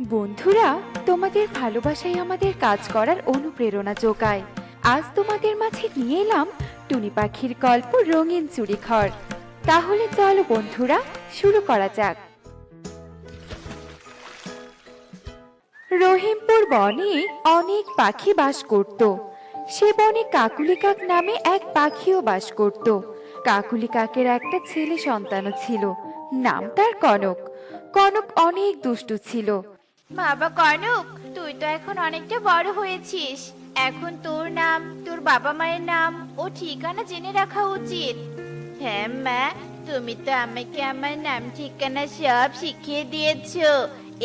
বন্ধুরা, তোমাদের ভালোবাসাই আমাদের কাজ করার অনুপ্রেরণা যোগায়। আজ তোমাদের মাঝে নিয়ে এলাম টুনি পাখির গল্প রঙিন চুড়িঘর। তাহলে চলো বন্ধুরা, শুরু করা যাক। রহিমপুর বনে অনেক পাখি বাস করত। সে বনে কাকুলি কাক নামে এক পাখিও বাস করত। কাকুলি কাকের একটা ছেলে সন্তানও ছিল, নাম তার কনক। কনক অনেক দুষ্টু ছিল। বাবা কনক, তুই তো এখন অনেকটা বড় হয়েছিস। এখন তোর নাম, তোর বাবা মায়ের নাম ও ঠিকানা জেনে রাখা উচিত। হ্যাঁ মা, তুমি তো আমাকে আমার নাম ঠিকানা সব শিখিয়ে দিয়েছো।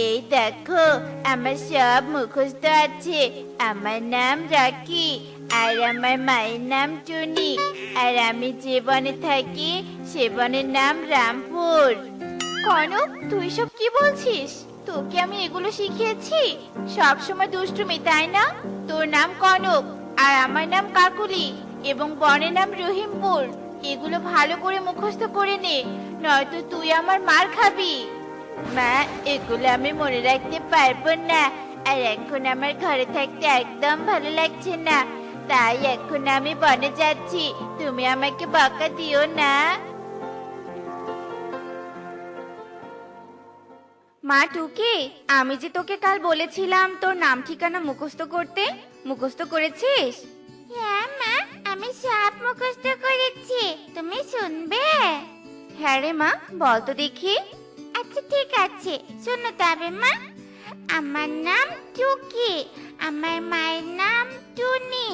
এই দেখো, আমার সব মুখস্থ আছে। আমার নাম রাকি, আর আমার মায়ের নাম টুনি, আর আমি যে বনে থাকি সে বনের নাম রামপুর। কনক, তুই সব কি বলছিস? তোকে আমি এগুলো শিখিয়েছি? সব সময় দুষ্টুমি, তাই না? তোর নাম কনক, আর আমার নাম কাকুলি, এবং বনের নাম রহিমপুর। এগুলো ভালো করে মুখস্থ করে নে, নয়তো তুই আমার মার খাবি। মা, এগুলো আমি মনে রাখতে পারবো না। আর এখন আমার ঘরে থাকতে একদম ভালো লাগছে না, তাই এখন আমি বনে যাচ্ছি। তুমি আমাকে বকা দিও না। মা টুকি, আমি যে তোকে কাল বলেছিলাম তোর নাম ঠিকানা মুখস্থ করতে, মুখস্থ করেছিস? হ্যাঁ মা, আমি সব মুখস্থ করেছি। তুমি শুনবে? হ্যাঁ রে মা, বল তো দেখি। আচ্ছা ঠিক আছে, শোনো তবে মা। আমার নাম টুকি, আমার মায়ের নাম টুনি,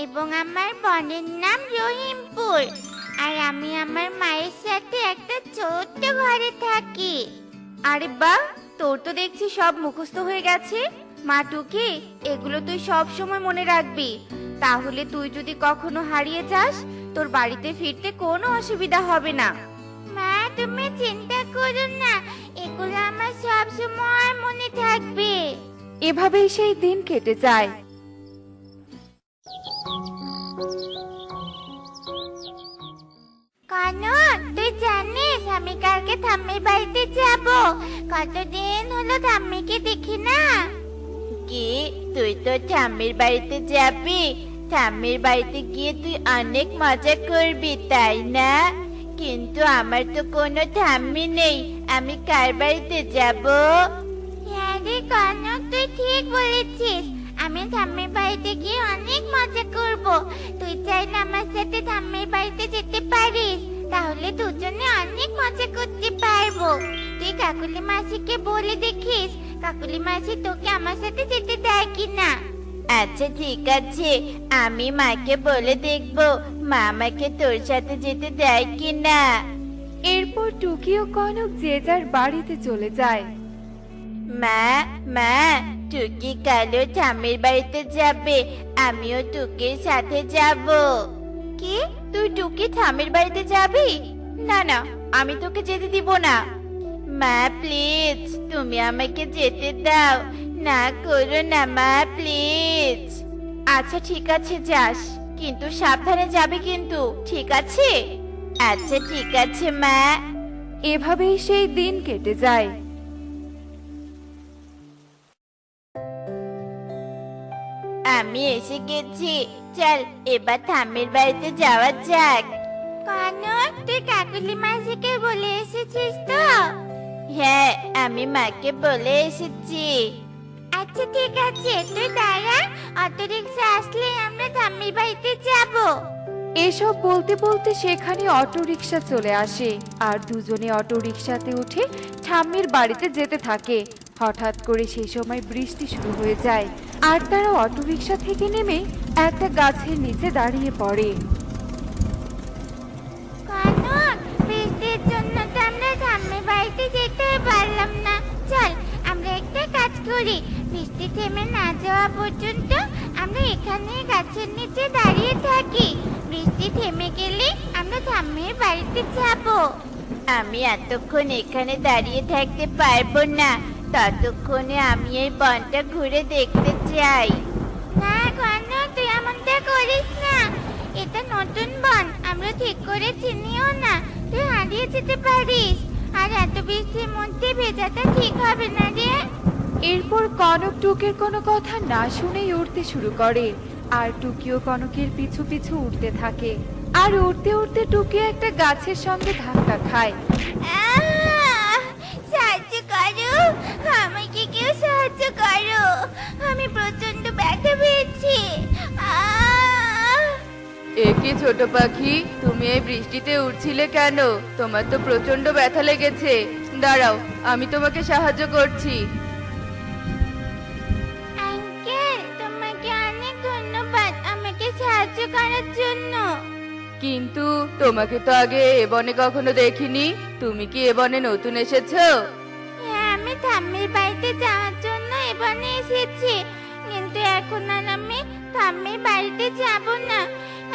এবং আমার বোনের নাম রহিমপুর। আর আমি আমার মায়ের সাথে একটা ছোট্ট ঘরে থাকি। আরে বাহ, তোর তো দেখছি সব মুখস্থ হয়ে গেছে। মা টুকি, এগুলো তুই সব সময় মনে রাখবি। তাহলে তুই যদি কখনো হারিয়ে যাস, তোর বাড়িতে ফিরতে কোনো অসুবিধা হবে না। মা, তুমি চিন্তা করো না, এগুলো আমার সব সময় মনে থাকবে। এভাবেই সেই দিন কেটে যায়। কনক, তুই জানিস আমি কালকে ঠাম্মির বাড়িতে যাব? কতদিন হলো ঠাম্মিকে দেখি না। কি, তুই তো ঠাম্মির বাড়িতে যাবি? ঠাম্মির বাড়িতে গিয়ে তুই অনেক মজা করবি, তাই না? কিন্তু আমার তো কোনো ঠাম্মি নেই, আমি কার বাড়িতে যাব? হ্যাঁ রে কনক, তুই ঠিক বলেছিস। আমি ঠাম্মির বাড়িতে গিয়ে অনেক মজা করব। তুই চাইলে আমার সাথে ঠাম্মির বাড়িতে যেতে পারিস, তাহলে দুজনে অনেক মজা করতে পারবো। তুই কাকুলি মাসিকে বলে দেখিস, কাকুলি মাসি তোকে আমার সাথে যেতে দেয় কিনা। আচ্ছা ঠিক আছে, আমি মাকে বলে দেখবো মা আমাকে তোর সাথে যেতে দেয় কিনা। এরপর টুকি ও কনক যে যার বাড়িতে চলে যায়। মা, মা, টুকি কালো ঠাম্মির বাড়িতে যাবে, আমিও টুকির সাথে যাব। কি, তুই টুকি ঠাম্মির বাড়িতে যাবি? না না, আমি তোকে যেতে দিব না। মা প্লিজ, তুমি আমাকে যেতে দাও, না করো না মা প্লিজ। আচ্ছা ঠিক আছে, যাস, কিন্তু সাবধানে যাবে কিন্তু, ঠিক আছে? আচ্ছা ঠিক আছে মা। এভাবেই সেই দিন কেটে যায়। আমি এসে গেছি, চল এবার ঠাম্মির বাড়িতে যাওয়া যাক। কনক, তুই কাকুলি মাসিকে বলে এসেছিস তো? হ্যাঁ, আমি মাকে বলে এসেছি। আচ্ছা ঠিক আছে, তুই দাঁড়া, অটো রিক্সা আসলে আমরা ঠাম্মির বাড়িতে যাব। এসব বলতে বলতে সেখানে অটোরিকশা চলে আসে, আর দুজনে অটোরিকশাতে উঠে ঠাম্মির বাড়িতে যেতে থাকে। হঠাৎ করে সেই সময় বৃষ্টি শুরু হয়ে যায়, আর তারা অটোরিকশা থেকে নেমে একটা গাছের নিচে দাঁড়িয়ে পড়ে। কনক, বৃষ্টির জন্য তো আমরা ঠাম্মির বাড়িতে যেতে পারলাম না। চল আমরা একটা কাজ করি, বৃষ্টি থেমে না যাওয়া পর্যন্ত আমরা এখানে গাছের নিচে দাঁড়িয়ে থাকি। বৃষ্টি থেমে গেলে আমরা ঠাম্মির বাড়িতে যাব। আমি এতক্ষণ এখানে দাঁড়িয়ে থাকতে পারবো না, ততক্ষণে আমি এই বনটা ঘুরে দেখতে চাই। না কনক, তুই এমনটা করিস না, এটা নতুন বন, আমরা ঠিক করে চিনিও না, তুই হারিয়ে যেতে পারিস। আর এত বৃষ্টির মধ্যে ভেজাটা ঠিক হবে না রে। এরপর কনক টুকির কোনো কথা না শুনেই উড়তে শুরু করে আর টুকিও কনকের পিছু পিছু উড়তে থাকে। আর উড়তে উড়তে টুকি একটা গাছের সঙ্গে ধাক্কা খায়। আহ! সাহায্য করো, আমাকে কেউ সাহায্য করো, আমি প্রচন্ড ব্যথা পেয়েছি। আহ! এ কি ছোট পাখি, তুমি এই বৃষ্টিতে উড়ছিলে কেন? তোমার তো প্রচন্ড ব্যথা লেগেছে। দাঁড়াও, আমি তোমাকে সাহায্য করছি। আঙ্কেল, তোমাকে অনেক ধন্যবাদ আমাকে সাহায্য করার জন্য। কিন্তু তোমাকে তো আগে এ বনে কখনো দেখিনি। তুমি কি এ বনে নতুন এসেছো? হ্যাঁ, আমি ঠাম্মির বাড়িতে যাওয়ার জন্য এখানে এসেছি, কিন্তু এখন আর আমি ঠাম্মির বাড়িতে যাব না।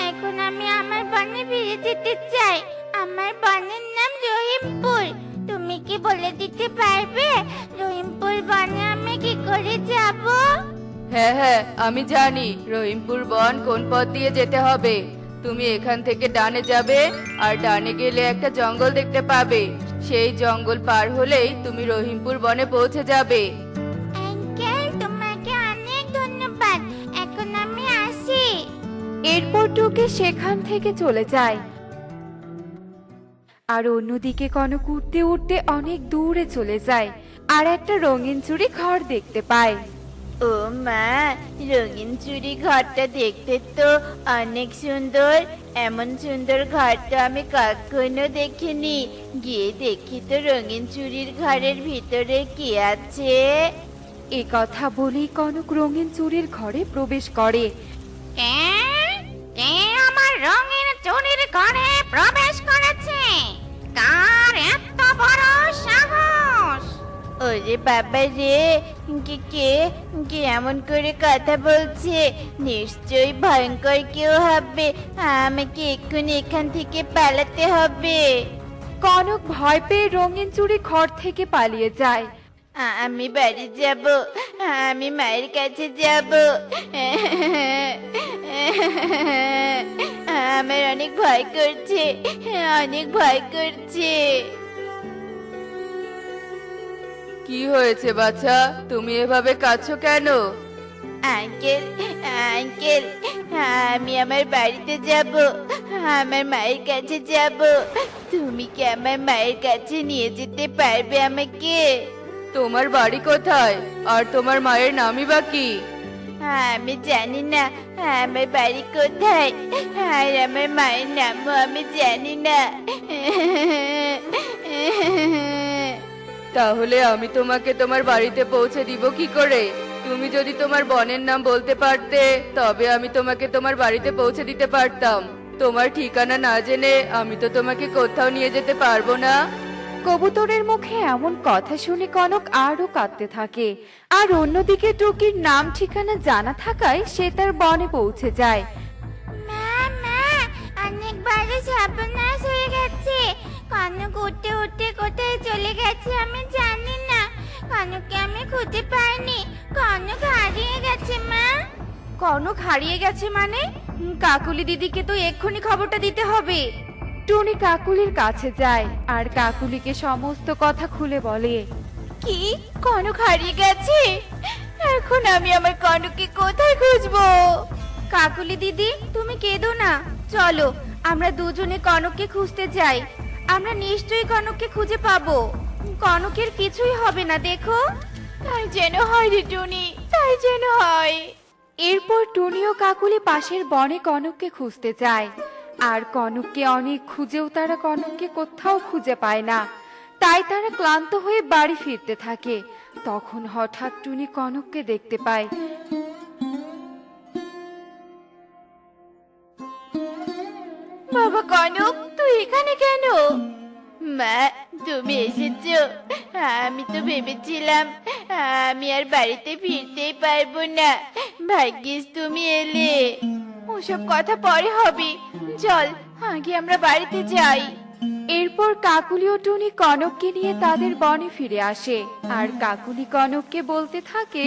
এখন আমি আমার বনে ফিরে যেতে চাই। আমার বনের নাম রহিমপুর। তুমি কি বলে দিতে পারবে রহিমপুর বনে আমি কি করে যাব? হ্যাঁ হ্যাঁ, আমি জানি রহিমপুর বন কোন পথ দিয়ে যেতে হবে। তুমি এখান থেকে ডানে যাবে, আর ডানে গেলে একটা জঙ্গল দেখতে পাবে। সেই জঙ্গল পার হলেই তুমি রহিমপুর বনে পৌঁছে যাবে। আঙ্কেল, তোমাকে অনেক ধন্যবাদ। এখন আমি আসি। এরপর টুকি সেখান থেকে চলে যায়। আর অন্যদিকে কনক উঠতে উঠতে অনেক দূরে চলে যায় আর একটা রঙিন চুড়ি ঘর দেখতে পায়। ও মা, রঙিন চুড়ি ঘরটা দেখতে তো অনেক সুন্দর। এমন সুন্দর ঘর তো আমি কখনো দেখিনি। গিয়ে দেখি তো রঙিন চুড়ির ঘরের ভিতরে কি আছে। এ কথা বলেই কনক রঙিন চুড়ির ঘরে প্রবেশ করে। কে আমার রঙিন চুড়ির ঘরে প্রবেশ করেছে? কার এত বড় সাহস? ওরে বাবা রে, কে কে কে এমন করে কথা বলছে? নিশ্চয়ই ভয়ঙ্কর কেউ হবে। আমাকে এক্ষুনি এখান থেকে পালাতে হবে। কনক ভয় পেয়ে রঙিন চুড়ি ঘর থেকে পালিয়ে যায়। আমি বাড়ি যাব, আমি মায়ের কাছে যাব। আমার অনেক ভয় করছে, অনেক ভয় করছে। কি হয়েছে বাছা, তুমি এভাবে কাঁদছো কেন? আঙ্কেল, আঙ্কেল, আমি আমার বাড়িতে যাব, আমার মায়ের কাছে যাব। তুমি কি আমার মায়ের কাছে নিয়ে যেতে পারবে আমাকে? তোমার বাড়ি কোথায়, আর তোমার মায়ের নামই বা কি? আমি জানি না আমার বাড়ি কোথায়, আর আমার মায়ের নামও আমি জানি না। তাহলে আমি তোমাকে তোমার বাড়িতে পৌঁছে দিব কি করে? তুমি যদি তোমার বোনের নাম বলতে পারতে, তবে আমি তোমাকে তোমার বাড়িতে পৌঁছে দিতে পারতাম। তোমার ঠিকানা না জেনে আমি তো তোমাকে কোথাও নিয়ে যেতে পারবো না। কবুতরের মুখে এমন কথা শুনে কনক আরো কাঁদতে থাকে। আর অন্যদিকে টুকির নাম ঠিকানা জানা থাকায় সে তার বনে পৌঁছে যায়। মা, মা, অনেক বড় সর্বনাশ হয়ে গেছে। কনক উঠতে উঠতে কোথায় চলে গেছে আমি জানি না। কনককে আমি খুঁজে পাইনি। কনক হারিয়ে গেছে মা। কনক হারিয়ে গেছে মানে? কাকুলি দিদিকে তো এক্ষুনি খবরটা দিতে হবে। টুনি কাকুলির কাছে যায় আর কাকুলিকে সমস্ত কথা খুলে বলে। কি, কনক হারিয়ে গেছে? এখন আমি আমার কনককে কোথায় খুঁজবো? কাকুলি দিদি, তুমি কেঁদো না, চলো আমরা দুজনে কনককে খুঁজতে যাই। আমরা নিশ্চয়ই কনককে খুঁজে পাবো। কনকের কিছুই হবে না, দেখো। তাই যেন হয় রে টুনি, তাই যেন হয়। এরপর টুনি ও কাকুলি পাশের বনে কনককে খুঁজতে যায়। আর কনককে অনেক খুঁজেও তারা কনককে কোথাও খুঁজে পায় না। তাই তারা ক্লান্ত হয়ে বাড়ি ফিরতে থাকে। তখন হঠাৎ টুনি কনককে দেখতে পায়। বাবা কনক, তুই এখানে কেন? মা, তুমি এসেছো? আমি তো ভেবেছিলাম আমি আর বাড়িতে ফিরতেই পারবো না। ভাগ্যিস তুমি এলে। ওসব কথা পরে হবে, চল আগে আমরা বাড়িতে যাই। এরপর কাকুলি ও টুনি কনককে নিয়ে তাদের বনে ফিরে আসে। আর কাকুলি কনককে বলতে থাকে,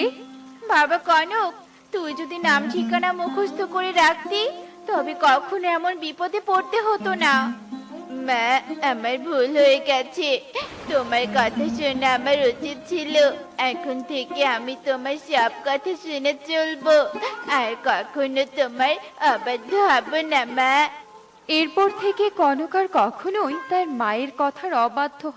বাবা কনক, তুই যদি নাম ঠিকানা মুখস্থ করে রাখতি তবে কখনো এমন বিপদে পড়তে হতো না। মা, আমার ভুল হয়ে গেছে। তোমার কথা শুনে আমার উচিত ছিল। এখন থেকে আমি তোমার সব কথা শুনে চলবো, আর কখনো তোমার অবাধ্য হব না মা। এরপর থেকে কনক আর কখনোই তার মায়ের কথার অবাধ্য হয়